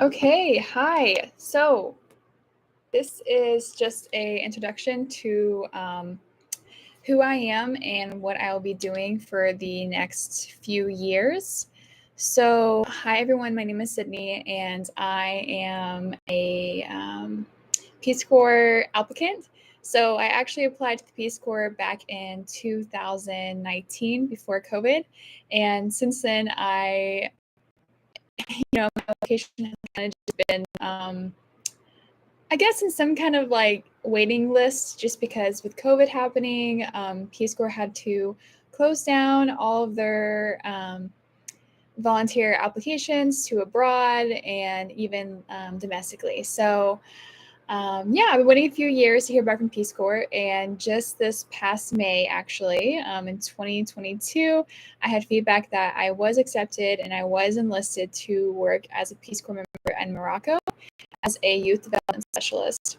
Okay, hi. So this is just a introduction to who I am and what I will be doing for the next few years. So, hi everyone. My name is Sydney, and I am a Peace Corps applicant. So I actually applied to the Peace Corps back in 2019 before COVID, and since then my application has kind of just been I guess in some kind of like waiting list, just because with COVID happening, Peace Corps had to close down all of their volunteer applications to abroad and even domestically. So, I've been waiting a few years to hear back from Peace Corps. And just this past May, actually, in 2022, I had feedback that I was accepted and I was enlisted to work as a Peace Corps member in Morocco as a youth development specialist.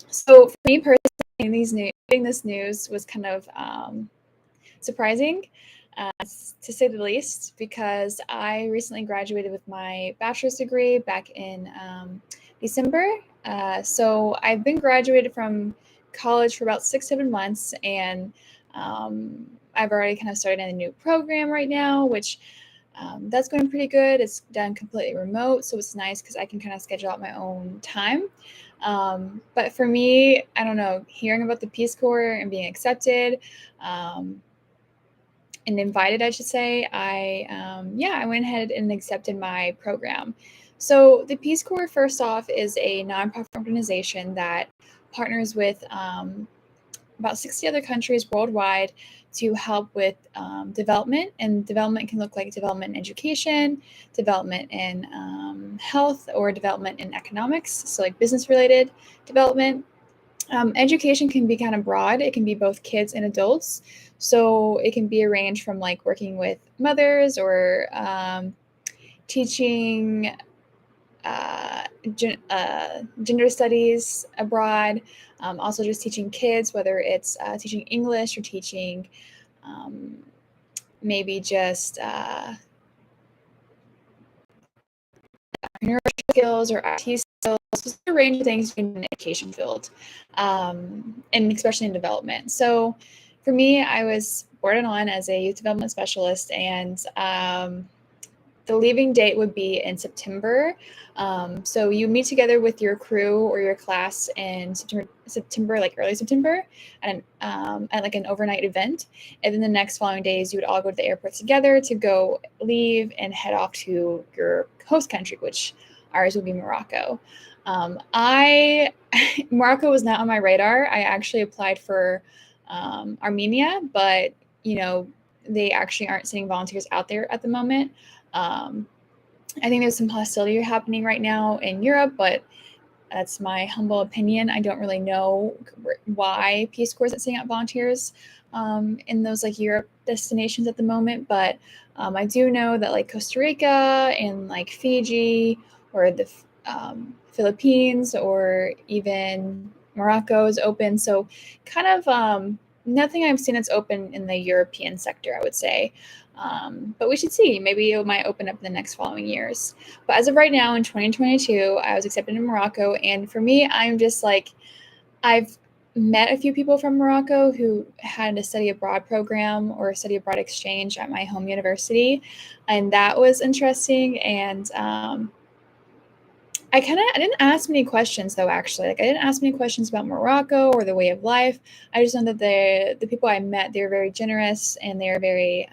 So for me personally, getting this news was kind of surprising, to say the least, because I recently graduated with my bachelor's degree back in December. So I've been graduated from college for about 6-7 months, and I've already kind of started in a new program right now, which that's going pretty good. It's done completely remote, so it's nice because I can kind of schedule out my own time. But for me, I don't know, hearing about the Peace Corps and being accepted and invited, I should say, I went ahead and accepted my program. So the Peace Corps, first off, is a nonprofit organization that partners with about 60 other countries worldwide to help with development. And development can look like development in education, development in health, or development in economics, so like business related development. Education can be kind of broad. It can be both kids and adults. So it can be a range from like working with mothers or teaching gender studies abroad, also just teaching kids, whether it's teaching English or teaching maybe just entrepreneurship skills or IT skills. Just a range of things in the education field, and especially in development. So for me, I was brought on as a youth development specialist, and the leaving date would be in September. So you meet together with your crew or your class in September, like early September, and at like an overnight event. And then the next following days, you would all go to the airport together to go leave and head off to your host country, which ours would be Morocco. I Morocco was not on my radar. I actually applied for Armenia, but they actually aren't sending volunteers out there at the moment. I think there's some hostility happening right now in Europe, but that's my humble opinion. I don't really know why Peace Corps isn't sending out volunteers in those like Europe destinations at the moment. But I do know that like Costa Rica and like Fiji or the Philippines or even Morocco is open. So kind of nothing I've seen that's open in the European sector, I would say. But we should see. Maybe it might open up in the next following years. But as of right now, in 2022, I was accepted in Morocco. And for me, I'm just like, I've met a few people from Morocco who had a study abroad program or a study abroad exchange at my home university. And that was interesting. And I didn't ask many questions though, actually. Like I didn't ask many questions about Morocco or the way of life. I just know that the people I met, they were very generous and they were very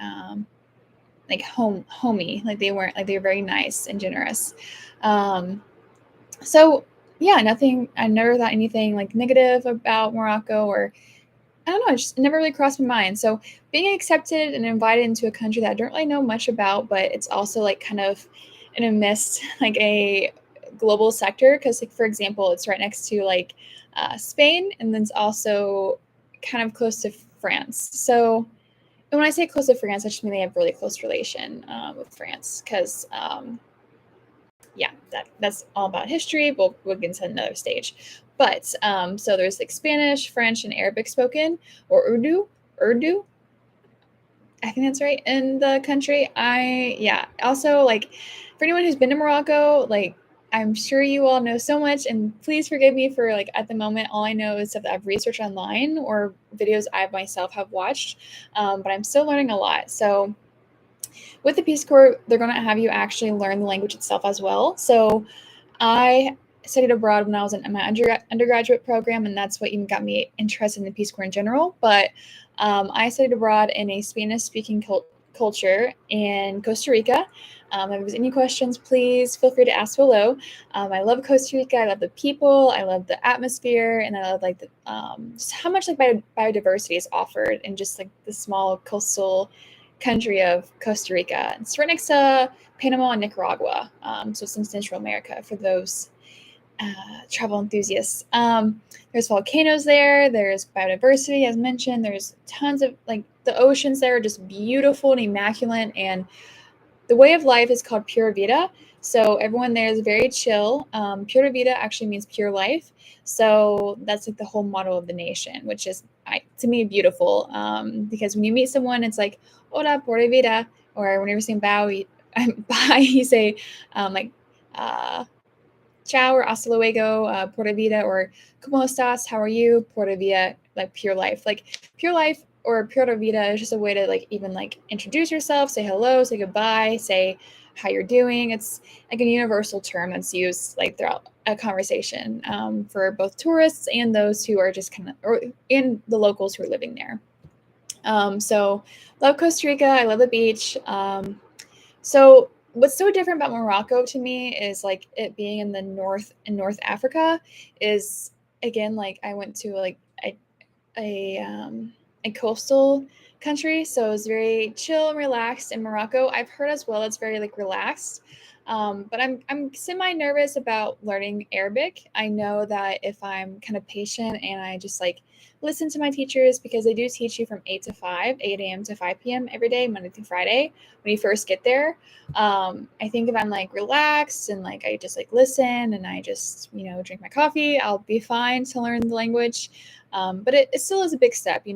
like homey. Like they were very nice and generous. So yeah, nothing. I never thought anything like negative about Morocco, or I don't know. It just never really crossed my mind. So being accepted and invited into a country that I don't really know much about, but it's also like kind of in a midst like a global sector, because like for example, it's right next to like Spain, and then it's also kind of close to France. So and when I say close to France, I just mean they have really close relation with France, because that's all about history. We'll get into another stage. But so there's like Spanish, French, and Arabic spoken, or Urdu. I think that's right in the country. Also, like for anyone who's been to Morocco, like I'm sure you all know so much, and please forgive me for like at the moment, all I know is stuff that I've researched online or videos I myself have watched, but I'm still learning a lot. So with the Peace Corps, they're going to have you actually learn the language itself as well. So I studied abroad when I was in my undergraduate program, and that's what even got me interested in the Peace Corps in general. But I studied abroad in a Spanish-speaking culture in Costa Rica. If there's any questions, please feel free to ask below. I love Costa Rica. I love the people. I love the atmosphere, and I love like the just how much like biodiversity is offered in just like the small coastal country of Costa Rica. It's right next to Panama and Nicaragua. So it's in Central America for those travel enthusiasts. There's volcanoes there. There's biodiversity, as mentioned. There's tons of like the oceans there are just beautiful and immaculate. And the way of life is called Pura Vida. So everyone there is very chill. Pura Vida actually means pure life. So that's like the whole motto of the nation, which is to me beautiful. Because when you meet someone, it's like "Hola, Pura Vida," or whenever you say bow, bye, you say like "Ciao" or "Hasta luego," "Pura Vida," or "Cómo estás?" How are you? Pura Vida, like pure life. Like pure life or Pura Vida is just a way to like even like introduce yourself, say hello, say goodbye, say how you're doing. It's like a universal term that's used like throughout a conversation for both tourists and those who are just kind of or in the locals who are living there. So love Costa Rica. I love the beach. So what's so different about Morocco to me is like it being in the north in North Africa is again like I went to like a coastal country, so it was very chill and relaxed in Morocco. I've heard as well it's very like relaxed. But I'm semi nervous about learning Arabic. I know that if I'm kind of patient and I just like listen to my teachers because they do teach you from 8 a.m. to 5 p.m. every day, Monday through Friday, when you first get there. I think if I'm like relaxed and like I just like listen and I just, drink my coffee, I'll be fine to learn the language. But it still is a big step,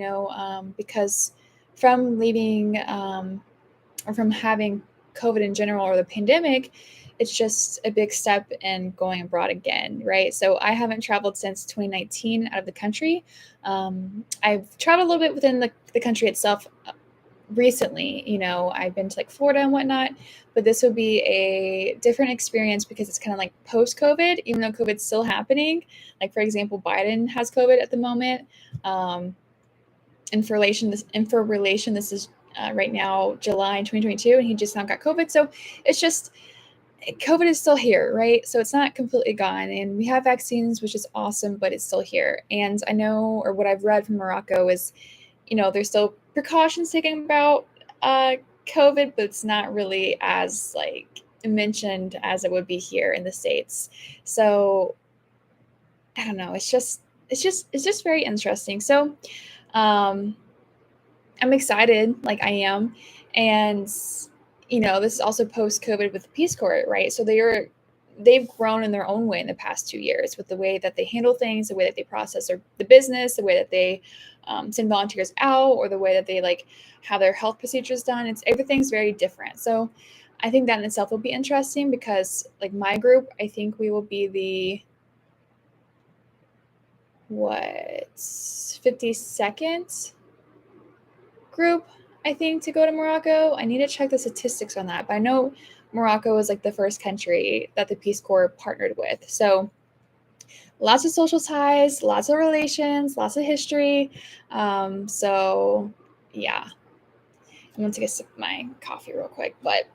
because from leaving or from having COVID in general or the pandemic, it's just a big step in going abroad again, right? So I haven't traveled since 2019 out of the country. I've traveled a little bit within the country itself recently. I've been to like Florida and whatnot, but this would be a different experience because it's kind of like post-COVID, even though COVID's still happening. Like for example, Biden has COVID at the moment. And for relation, this is right now July 2022, and he just now got COVID. So it's just COVID is still here, right? So it's not completely gone, and we have vaccines, which is awesome, but it's still here. And I know, or what I've read from Morocco is, there's still precautions taken about COVID, but it's not really as like mentioned as it would be here in the States. So I don't know. It's just very interesting. So I'm excited, like I am, and this is also post COVID with the Peace Corps, right? So they've grown in their own way in the past 2 years with the way that they handle things, the way that they process the business, the way that they send volunteers out, or the way that they like have their health procedures done. Everything's very different. So I think that in itself will be interesting because like my group, I think we will be the 52nd group, I think, to go to Morocco. I need to check the statistics on that, but I know Morocco was like the first country that the Peace Corps partnered with. So lots of social ties, lots of relations, lots of history. So yeah, I'm gonna take a sip of my coffee real quick, but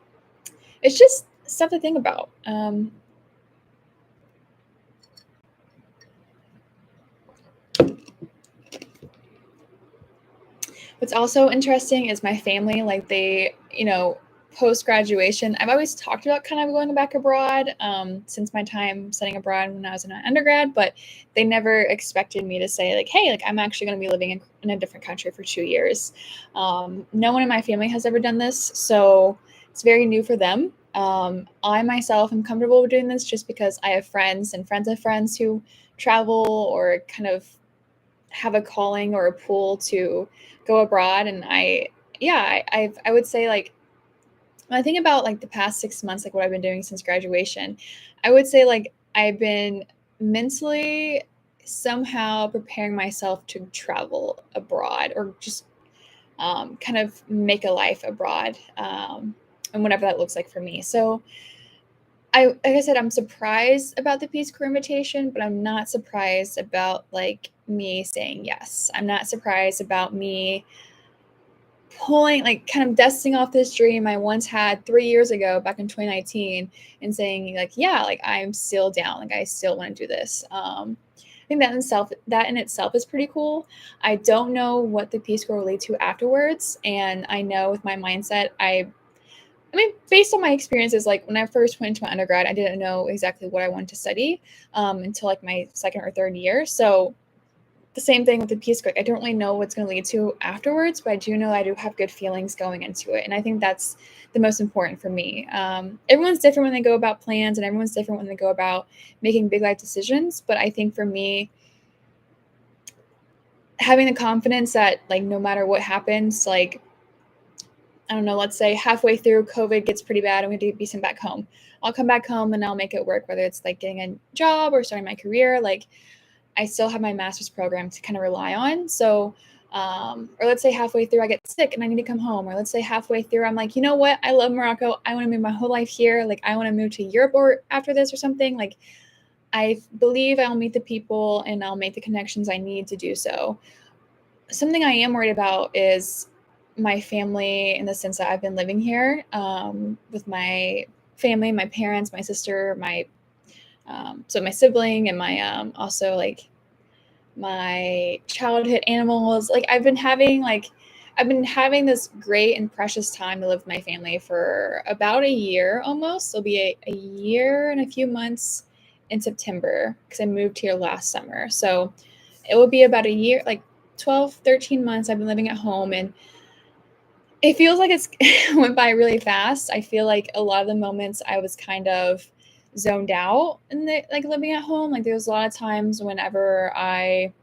it's just stuff to think about. What's also interesting is my family, like they, post graduation, I've always talked about kind of going back abroad since my time studying abroad when I was in undergrad, but they never expected me to say like, hey, like I'm actually going to be living in a different country for 2 years. No one in my family has ever done this, so it's very new for them. I myself am comfortable with doing this just because I have friends and friends of friends who travel or kind of have a calling or a pull to go abroad. And I would say like When I think about like the past 6 months, like what I've been doing since graduation, I would say like I've been mentally somehow preparing myself to travel abroad or just kind of make a life abroad, and whatever that looks like for me. So like I said, I'm surprised about the Peace Corps invitation, but I'm not surprised about like me saying yes. I'm not surprised about me pulling, like, kind of dusting off this dream I once had 3 years ago back in 2019 and saying, like, "Yeah, like, I'm still down, like, I still wanna do this." I think that in itself is pretty cool. I don't know what the Peace Corps will lead to afterwards, and I know with my mindset, I mean, based on my experiences, like, when I first went into my undergrad, I didn't know exactly what I wanted to study, until, like, my 2nd or 3rd year, so the same thing with the Peace Corps. I don't really know what's going to lead to afterwards, but I do know I do have good feelings going into it, and I think that's the most important for me. Everyone's different when they go about plans, and everyone's different when they go about making big life decisions. But I think for me, having the confidence that like no matter what happens, like I don't know, let's say halfway through COVID gets pretty bad and we have to be sent back home. I'll come back home and I'll make it work, whether it's like getting a job or starting my career. Like I still have my master's program to kind of rely on. So, or let's say halfway through I get sick and I need to come home, or let's say halfway through I'm like, you know what, I love Morocco. I want to move my whole life here. Like I want to move to Europe or after this or something. Like I believe I'll meet the people and I'll make the connections I need to do so. Something I am worried about is my family in the sense that I've been living here with my family, my parents, my sister, my so my sibling, and my also like my childhood animals. Like I've been having this great and precious time to live with my family for about a year almost. It'll be a year and a few months in September because I moved here last summer. So it will be about a year, like 12, 13 months I've been living at home, and it feels like it's went by really fast. I feel like a lot of the moments I was kind of zoned out in the like living at home. Like there was a lot of times whenever I,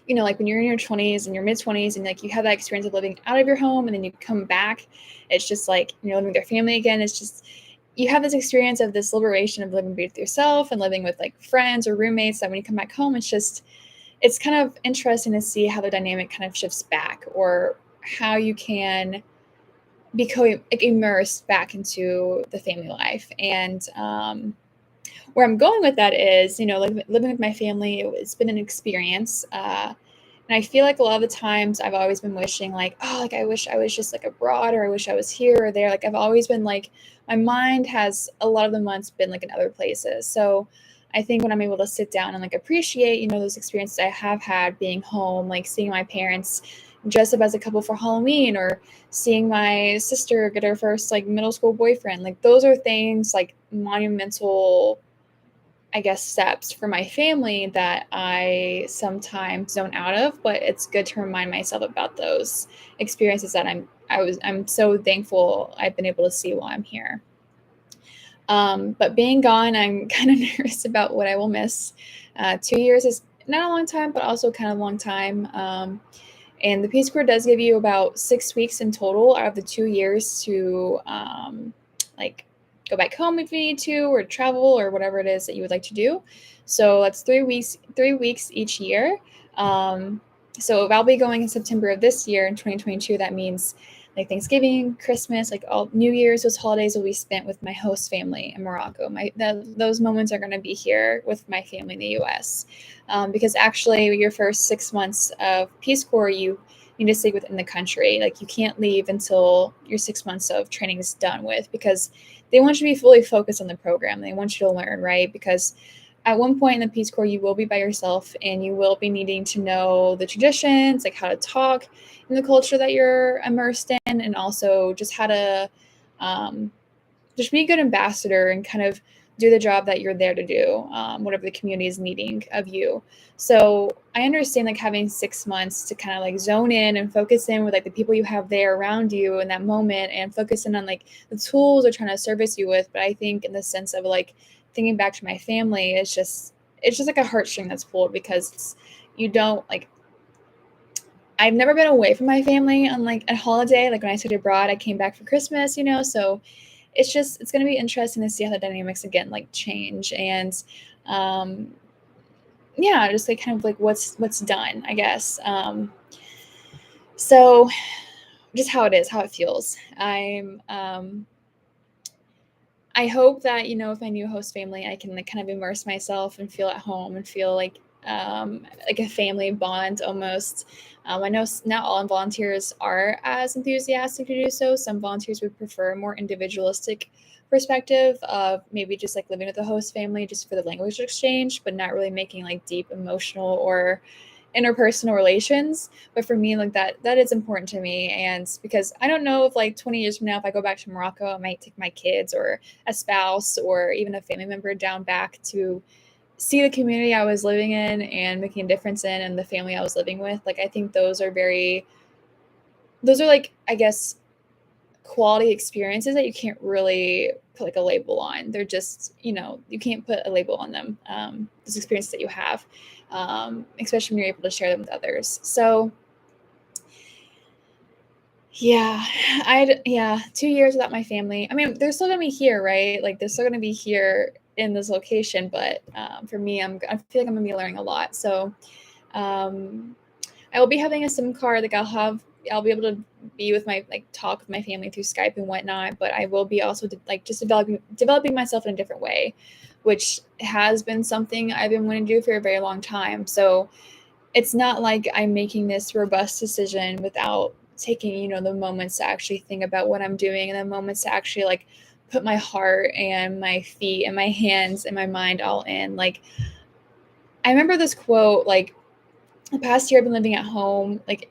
like when you're in your 20s and your mid 20s and like you have that experience of living out of your home and then you come back, it's just like you're living with your family again. It's just you have this experience of this liberation of living with yourself and living with like friends or roommates that when you come back home, it's kind of interesting to see how the dynamic kind of shifts back or how you can become like immersed back into the family life. And where I'm going with that is, living with my family, it's been an experience. And I feel like a lot of the times I've always been wishing like, oh, like I wish I was just like abroad, or I wish I was here or there. Like I've always been like, my mind has a lot of the months been like in other places. So I think when I'm able to sit down and like appreciate, those experiences I have had being home, like seeing my parents dress up as a couple for Halloween, or seeing my sister get her first like middle school boyfriend, like those are things like monumental, I guess, steps for my family that I sometimes zone out of, but it's good to remind myself about those experiences that I'm so thankful I've been able to see while I'm here. But being gone, I'm kind of nervous about what I will miss. 2 years is not a long time, but also kind of a long time. And the Peace Corps does give you about 6 weeks in total out of the 2 years to like go back home if you need to, or travel, or whatever it is that you would like to do. So that's 3 weeks each year. So if I'll be going in September of this year in 2022, that means like Thanksgiving, Christmas, like all New Year's, those holidays will be spent with my host family in Morocco. Those moments are going to be here with my family in the U.S. Because actually, your first 6 months of Peace Corps, you need to stay within the country. Like you can't leave until your 6 months of training is done with, because they want you to be fully focused on the program. They want you to learn, right? Because at one point in the Peace Corps, you will be by yourself and you will be needing to know the traditions, like how to talk in the culture that you're immersed in, and also just how to just be a good ambassador and kind of do the job that you're there to do, whatever the community is needing of you. So I understand like having 6 months to kind of like zone in and focus in with like the people you have there around you in that moment, and focus in on like the tools they're trying to service you with. But I think in the sense of like thinking back to my family, it's just like a heartstring that's pulled, because you don't like, I've never been away from my family on like a holiday. Like when I studied abroad, I came back for Christmas, so it's going to be interesting to see how the dynamics again like change. And um yeah, just like kind of like what's done, I guess. So just how it is, how it feels. I hope that, with my new host family, I can like kind of immerse myself and feel at home and feel like a family bond almost. I know not all volunteers are as enthusiastic to do so. Some volunteers would prefer a more individualistic perspective of maybe just like living with the host family just for the language exchange, but not really making like deep emotional or interpersonal relations. But for me, like that is important to me. And because I don't know if like 20 years from now, if I go back to Morocco, I might take my kids or a spouse or even a family member down back to see the community I was living in and making a difference in, and the family I was living with. Like I think those are like, I guess, quality experiences that you can't really put like a label on. They're just, you can't put a label on them. Those experiences that you have, especially when you're able to share them with others. So yeah, 2 years without my family. I mean, they're still gonna be here, right? Like they're still gonna be here in this location, but for me, I feel like I'm gonna be learning a lot. So um, I will be having a SIM card. Like I'll be able to be with my like talk with my family through Skype and whatnot. But I will be also like just developing myself in a different way, which has been something I've been wanting to do for a very long time. So it's not like I'm making this robust decision without taking, the moments to actually think about what I'm doing and the moments to actually like put my heart and my feet and my hands and my mind all in. Like I remember this quote, like the past year I've been living at home, like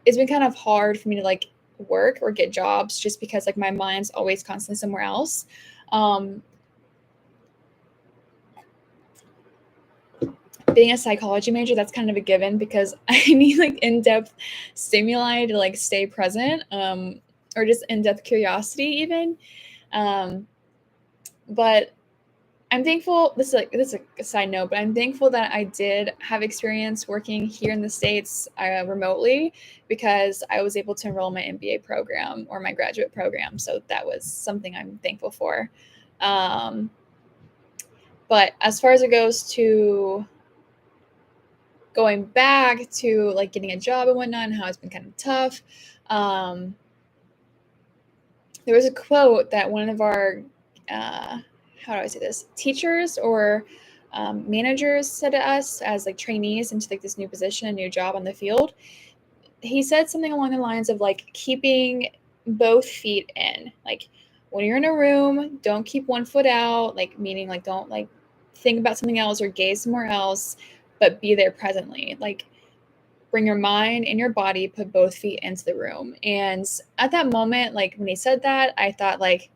it's been kind of hard for me to like work or get jobs just because like my mind's always constantly somewhere else. Um, Being a psychology major, that's kind of a given because I need like in-depth stimuli to like stay present, or just in-depth curiosity even. Um, but I'm thankful. This is a side note, but I'm thankful that I did have experience working here in the States remotely because I was able to enroll in my MBA program or my graduate program. So that was something I'm thankful for. Um, but as far as it goes to going back to like getting a job and whatnot and how it's been kind of tough, um, there was a quote that one of our how do I say this, teachers or managers said to us as like trainees into like this new position, a new job on the field. He said something along the lines of like keeping both feet in. Like when you're in a room, don't keep one foot out, like meaning like don't like think about something else or gaze somewhere else, but be there presently. Like bring your mind and your body, put both feet into the room. And at that moment, like when he said that, I thought like,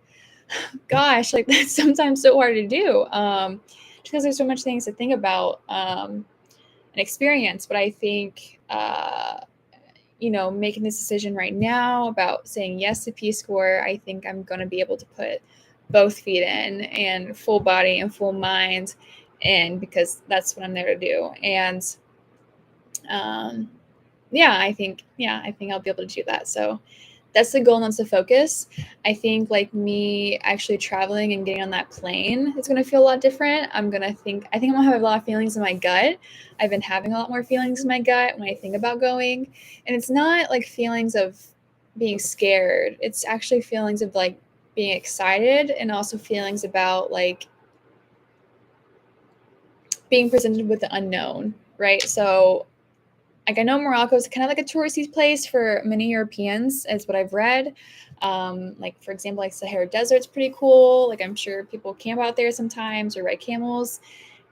gosh, like that's sometimes so hard to do. Just because there's so much things to think about and experience. But I think making this decision right now about saying yes to Peace Corps, I think I'm gonna be able to put both feet in and full body and full mind in because that's what I'm there to do. And um I think I'll be able to do that. So that's the goal and that's the focus. I think like me actually traveling and getting on that plane is going to feel a lot different. I think I'm gonna have a lot of feelings in my gut. I've been having a lot more feelings in my gut when I think about going. And it's not like feelings of being scared. It's actually feelings of like being excited and also feelings about like being presented with the unknown, right? So like I know Morocco is kind of like a touristy place for many Europeans, is what I've read. Like for example, like Sahara Desert's pretty cool. Like I'm sure people camp out there sometimes or ride camels,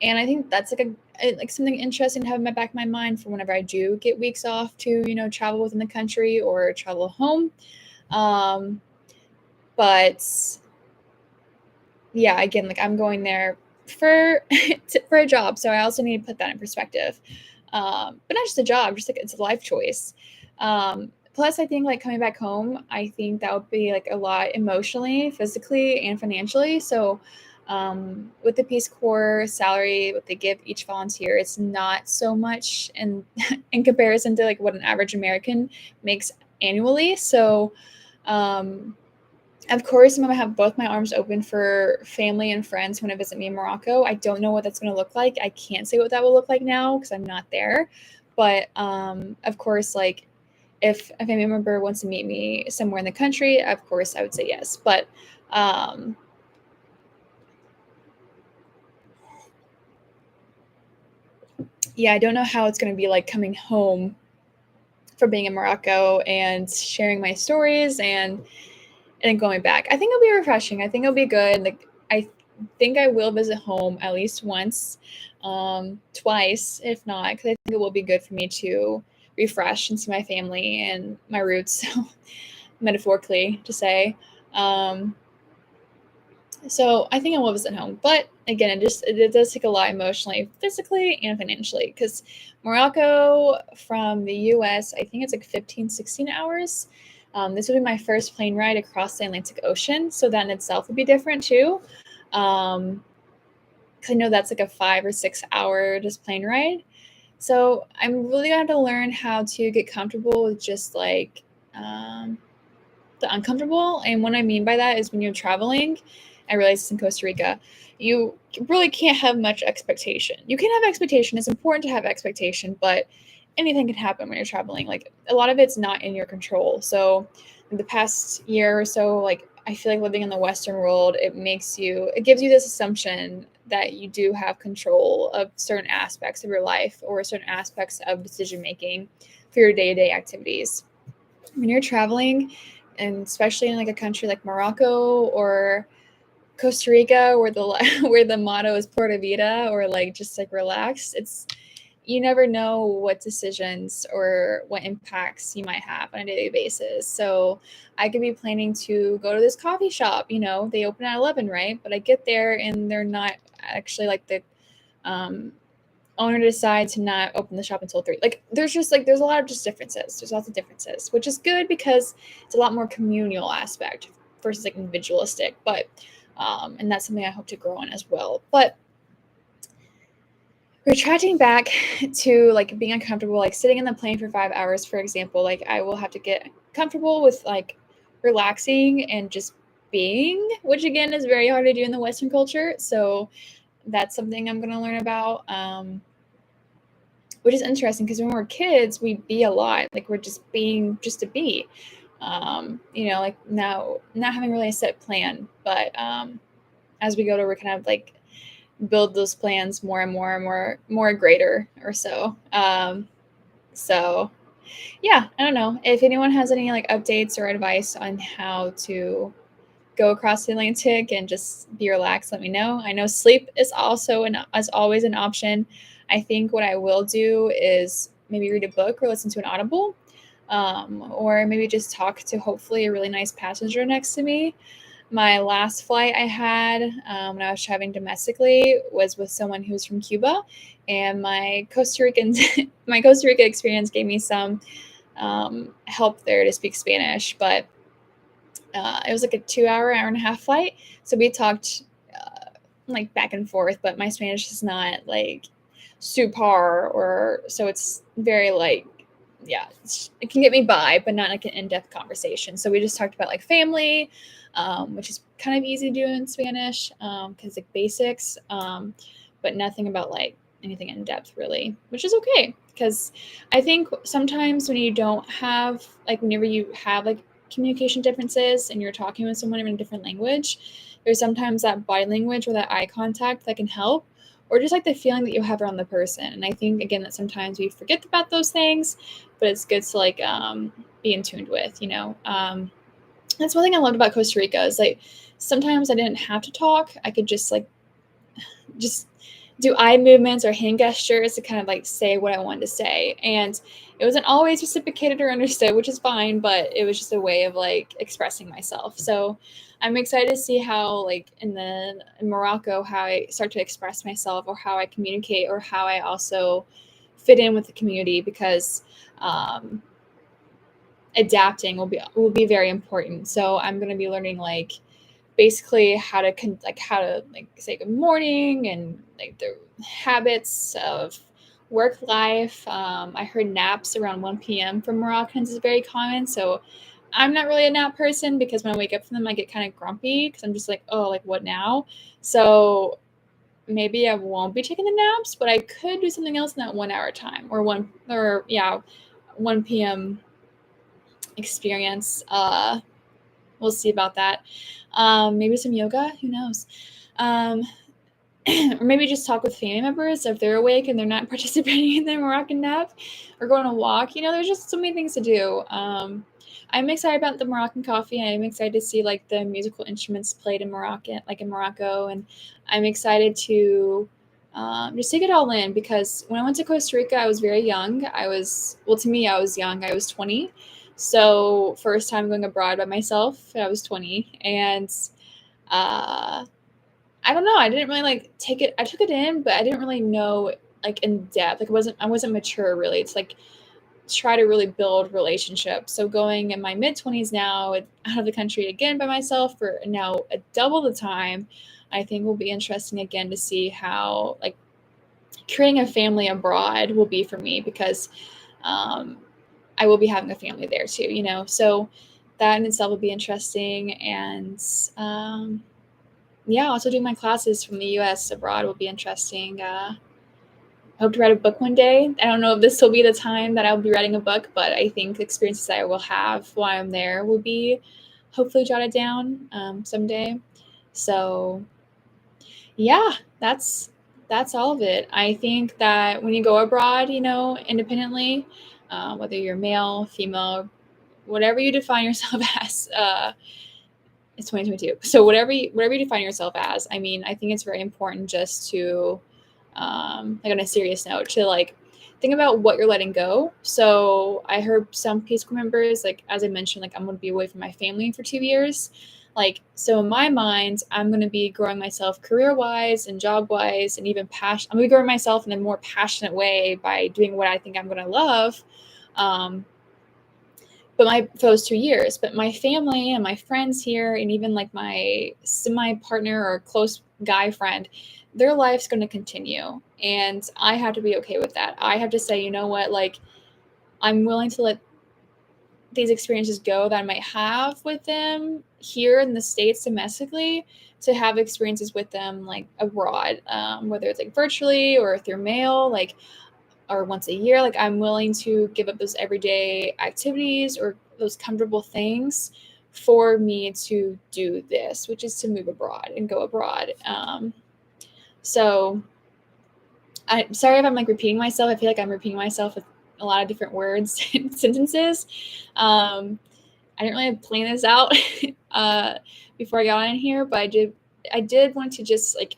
and I think that's like something interesting to have in my back of my mind for whenever I do get weeks off to travel within the country or travel home. Um, but yeah, again, like I'm going there for for a job, so I also need to put that in perspective. But not just a job, just like it's a life choice. Plus, I think like coming back home, I think that would be like a lot emotionally, physically, and financially. So With the Peace Corps salary, what they give each volunteer, it's not so much in comparison to like what an average American makes annually. So, of course, I'm gonna have both my arms open for family and friends who want to visit me in Morocco. I don't know what that's gonna look like. I can't say what that will look like now because I'm not there. But of course, like if a family member wants to meet me somewhere in the country, of course I would say yes. But um, yeah, I don't know how it's gonna be like coming home from being in Morocco and sharing my stories and going back. I think it'll be refreshing. I think it'll be good. Like I think I will visit home at least once, twice, if not, because I think it will be good for me to refresh and see my family and my roots, metaphorically to say. Um, so I think I will visit home, but again, it does take a lot emotionally, physically, and financially because Morocco from the U.S. I think it's like 15, 16 hours. This will be my first plane ride across the Atlantic Ocean, so that in itself would be different too. Um, 'Cause I know that's like a 5 or 6 hour just plane ride. So I'm really gonna have to learn how to get comfortable with just like um, the uncomfortable. And what I mean by that is when you're traveling, I realize it's in Costa Rica, you really can't have much expectation. You can have expectation. It's important to have expectation, but anything can happen when you're traveling. Like a lot of it's not in your control. So in the past year or so, like I feel like living in the Western world, it gives you this assumption that you do have control of certain aspects of your life or certain aspects of decision making for your day-to-day activities. When you're traveling, and especially in like a country like Morocco or Costa Rica, where the where the motto is "Pura Vida" or like just like relax, it's you never know what decisions or what impacts you might have on a daily basis. So I could be planning to go to this coffee shop. They open at 11, right? But I get there and they're not actually like the um, owner decides to not open the shop until 3. Like there's a lot of just differences. There's lots of differences, which is good because it's a lot more communal aspect versus like individualistic. But and that's something I hope to grow on as well. But retracting back to like being uncomfortable, like sitting in the plane for 5 hours, for example, like I will have to get comfortable with like relaxing and just being, which again is very hard to do in the Western culture. So that's something I'm going to learn about. Which is interesting because when we're kids, we be a lot. Like we're just being just to be. Like now not having really a set plan, but as we go to, we're kind of like build those plans more and more and more greater or so. So yeah, I don't know if anyone has any like updates or advice on how to go across the Atlantic and just be relaxed, let me know. I know sleep is also as always an option. I think what I will do is maybe read a book or listen to an audible, or maybe just talk to hopefully a really nice passenger next to me. My last flight I had when I was traveling domestically was with someone who's from Cuba, and my Costa Rican my Costa Rica experience gave me some help there to speak Spanish, but it was like a 2 hour and a half flight. So we talked like back and forth, but my Spanish is not like super, or so it's very like, yeah, it can get me by, but not like an in-depth conversation. So we just talked about like family, which is kind of easy to do in Spanish because like basics, but nothing about like anything in depth really, which is okay because I think sometimes when you don't have like whenever you have like communication differences and you're talking with someone in a different language, there's sometimes that body language or that eye contact that can help, or just like the feeling that you have around the person. And I think again that sometimes we forget about those things, but it's good to like be in tuned with. That's one thing I loved about Costa Rica is like sometimes I didn't have to talk. I could just do eye movements or hand gestures to kind of like say what I wanted to say. And it wasn't always reciprocated or understood, which is fine, but it was just a way of like expressing myself. So I'm excited to see how like in Morocco, how I start to express myself or how I communicate or how I also fit in with the community because adapting will be very important. So I'm going to be learning like basically how to say good morning and like the habits of work life. I heard naps around 1 p.m. from Moroccans is very common. So I'm not really a nap person because when I wake up from them, I get kind of grumpy because I'm just like, oh, like what now? So maybe I won't be taking the naps, but I could do something else in that 1 hour time or 1 p.m. experience. We'll see about that. Maybe some yoga, who knows? Or maybe just talk with family members if they're awake and they're not participating in their Moroccan nap, or go on a walk. There's just so many things to do. I'm excited about the Moroccan coffee. I'm excited to see like the musical instruments played in Morocco, and I'm excited to just take it all in because when I went to Costa Rica, I was very young. To me, I was young. I was 20. So first time going abroad by myself, I was 20, and I don't know. I didn't really like take it. I took it in, but I didn't really know like in depth. Like I wasn't mature really. It's like try to really build relationships. So going in my mid-20s now, out of the country again by myself for now double the time, I think will be interesting again to see how like creating a family abroad will be for me because I will be having a family there too. So that in itself will be interesting. And also doing my classes from the US abroad will be interesting. I hope to write a book one day. I don't know if this will be the time that I'll be writing a book, but I think the experiences that I will have while I'm there will be hopefully jotted down someday. So yeah, that's all of it. I think that when you go abroad, independently, whether you're male, female, whatever you define yourself as, it's 2022. So whatever you define yourself as, I mean, I think it's very important just to, like on a serious note, to like think about what you're letting go. So I heard some Peace Corps members, like as I mentioned, like I'm going to be away from my family for 2 years. Like, so in my mind, I'm going to be growing myself career-wise and job-wise and even passion. I'm going to be growing myself in a more passionate way by doing what I think I'm going to love. For those 2 years, but my family and my friends here, and even like my semi-partner or close guy friend, their life's going to continue. And I have to be okay with that. I have to say, you know what, like I'm willing to let these experiences go that I might have with them here in the States domestically to have experiences with them like abroad, whether it's like virtually or through mail, like, or once a year. Like I'm willing to give up those everyday activities or those comfortable things for me to do this, which is to move abroad and go abroad. So I'm sorry if I'm like repeating myself. I feel like I'm repeating myself with a lot of different words and sentences. I didn't really plan this out before I got in here, but I did want to just like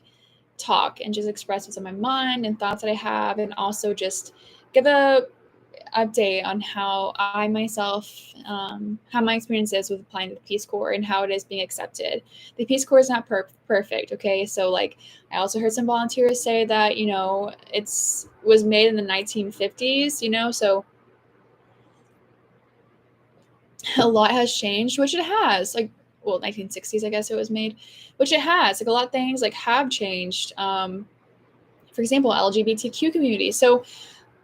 talk and just express what's on my mind and thoughts that I have, and also just give a update on how I myself, how my experience is with applying to the Peace Corps and how it is being accepted. The Peace Corps is not perfect, okay? So like, I also heard some volunteers say that, was made in the 1950s, so a lot has changed, which it has. Like, well, 1960s, I guess it was made, which it has. Like a lot of things like have changed. For example, LGBTQ community. So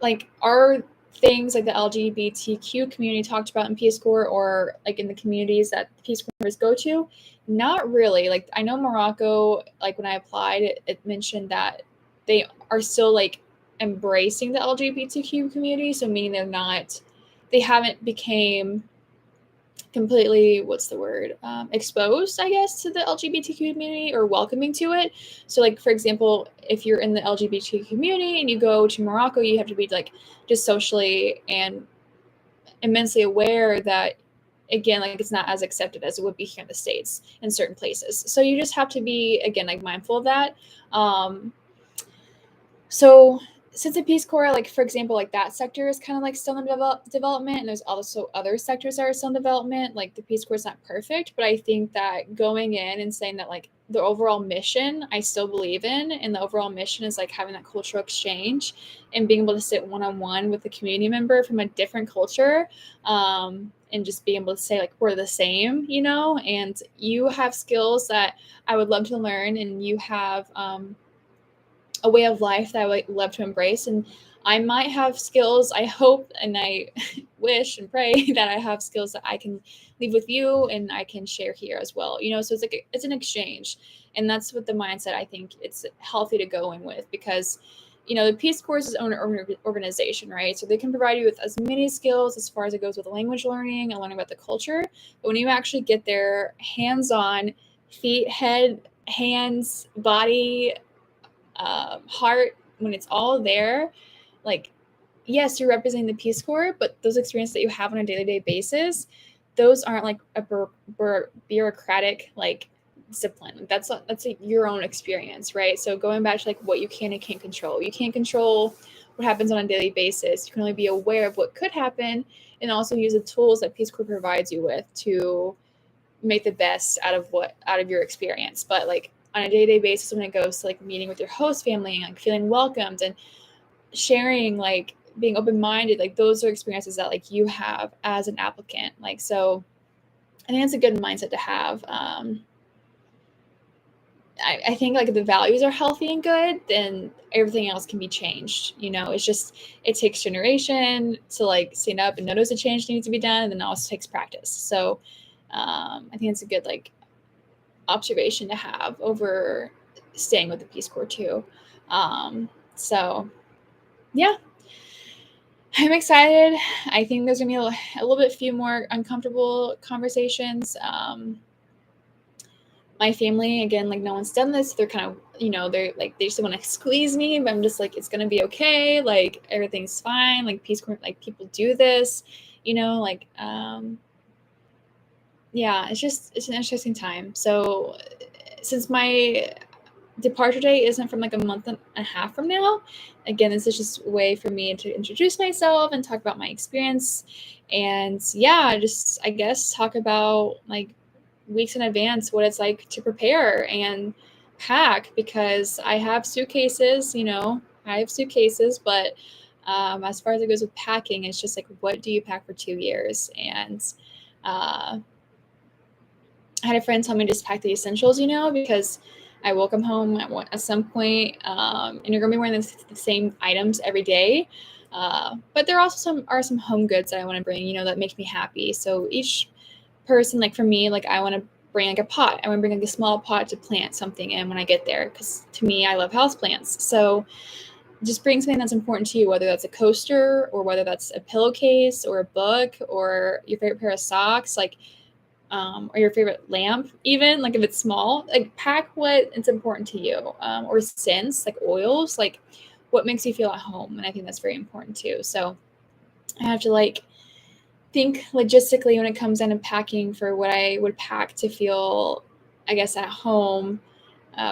like are things like the LGBTQ community talked about in Peace Corps or like in the communities that Peace Corps members go to? Not really. Like I know Morocco, like when I applied, it mentioned that they are still like embracing the LGBTQ community. So meaning they haven't became completely exposed, I guess, to the LGBTQ community or welcoming to it. So like for example, if you're in the LGBTQ community and you go to Morocco, you have to be like just socially and immensely aware that, again, like it's not as accepted as it would be here in the States in certain places. So you just have to be, again, like mindful of that. So since the Peace Corps, like for example, like that sector is kind of like still in development, and there's also other sectors that are still in development. Like the Peace Corps is not perfect, but I think that going in and saying that like the overall mission I still believe in, and the overall mission is like having that cultural exchange and being able to sit one-on-one with a community member from a different culture, and just being able to say like we're the same, you know, and you have skills that I would love to learn, and you have a way of life that I would love to embrace. And I might have skills, I hope, and I wish and pray that I have skills that I can leave with you and I can share here as well. You know, so it's like it's an exchange. And that's what the mindset I think it's healthy to go in with, because you know, the Peace Corps is its own organization, right? So they can provide you with as many skills as far as it goes with language learning and learning about the culture. But when you actually get there, hands-on, feet, head, hands, body, heart, when it's all there, like, yes, you're representing the Peace Corps, but those experiences that you have on a day-to-day basis, those aren't like a bureaucratic like discipline. That's like your own experience, right? So going back to like what you can and can't control, you can't control what happens on a daily basis. You can only be aware of what could happen, and also use the tools that Peace Corps provides you with to make the best out of your experience. But like on a day-to-day basis, when it goes to like meeting with your host family and like feeling welcomed and sharing, like being open-minded, like those are experiences that like you have as an applicant. Like, so I think it's a good mindset to have. I think like if the values are healthy and good, then everything else can be changed. You know, it's just, it takes generation to like stand up and notice a change needs to be done, and then it also takes practice. So I think it's a good like observation to have over staying with the Peace Corps too. So yeah, I'm excited. I think there's gonna be a little bit few more uncomfortable conversations. My family, again, like no one's done this. They're kind of, you know, they're like, they just want to squeeze me, but I'm just like, it's gonna be okay. Like everything's fine. Like Peace Corps, like people do this, you know, like yeah, it's an interesting time. So since my departure date isn't from like a month and a half from now, again, this is just a way for me to introduce myself and talk about my experience, and yeah, just I guess talk about like weeks in advance what it's like to prepare and pack, because I have suitcases, you know, I have suitcases, but as far as it goes with packing, it's just like, what do you pack for 2 years? And uh, I had a friend tell me to just pack the essentials, you know, because I will come home at some point, and you're gonna be wearing the same items every day. But there are also some home goods that I want to bring, you know, that make me happy. So each person, like for me, like I want to bring like a pot. I want to bring like a small pot to plant something in when I get there, because to me, I love houseplants. So just bring something that's important to you, whether that's a coaster or whether that's a pillowcase or a book or your favorite pair of socks, like or your favorite lamp, even like if it's small, like pack what is important to you, or scents like oils, like what makes you feel at home. And I think that's very important too. So I have to like think logistically when it comes down to packing for what I would pack to feel, I guess, at home,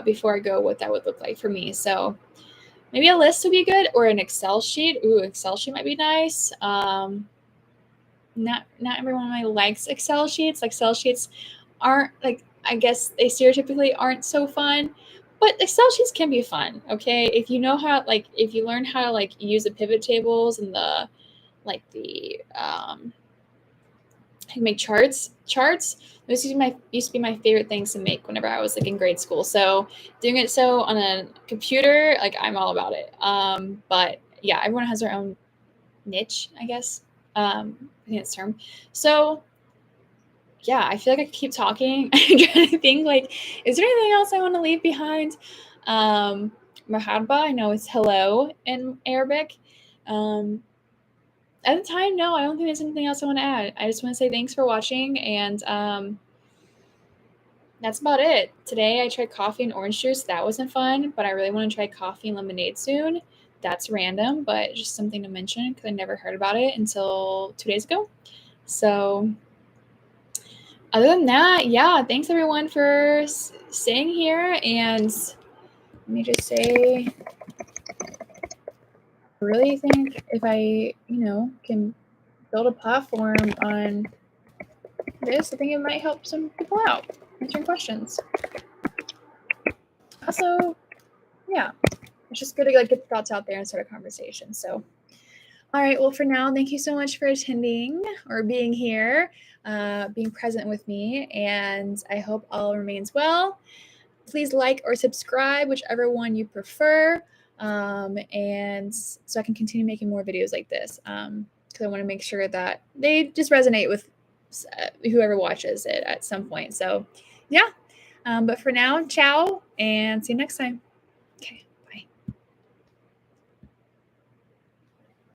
before I go, what that would look like for me. So maybe a list would be good, or an Excel sheet. Ooh, Excel sheet might be nice. Not everyone likes Excel sheets. Excel sheets aren't like, I guess they stereotypically aren't so fun, but Excel sheets can be fun. Okay, if you know how, like if you learn how to like use the pivot tables and the like the make charts. Those used to be my favorite things to make whenever I was like in grade school. So doing it so on a computer, like I'm all about it. But yeah, everyone has their own niche, I guess. I think it's term. So yeah, I feel like I keep talking. I'm trying to think like, is there anything else I want to leave behind? Marhaba, I know it's hello in Arabic. At the time, no, I don't think there's anything else I want to add. I just want to say thanks for watching, and that's about it. Today I tried coffee and orange juice. That wasn't fun, but I really want to try coffee and lemonade soon. That's random, but just something to mention because I never heard about it until 2 days ago. So other than that, yeah, thanks everyone for staying here. And let me just say really think if I, can build a platform on this, I think it might help some people out answering questions. Also, yeah, it's just good to get the thoughts out there and start a conversation. So, all right, well, for now, thank you so much for attending or being here, being present with me, and I hope all remains well. Please like or subscribe, whichever one you prefer, and so I can continue making more videos like this, because I want to make sure that they just resonate with whoever watches it at some point. So, yeah, but for now, ciao, and see you next time.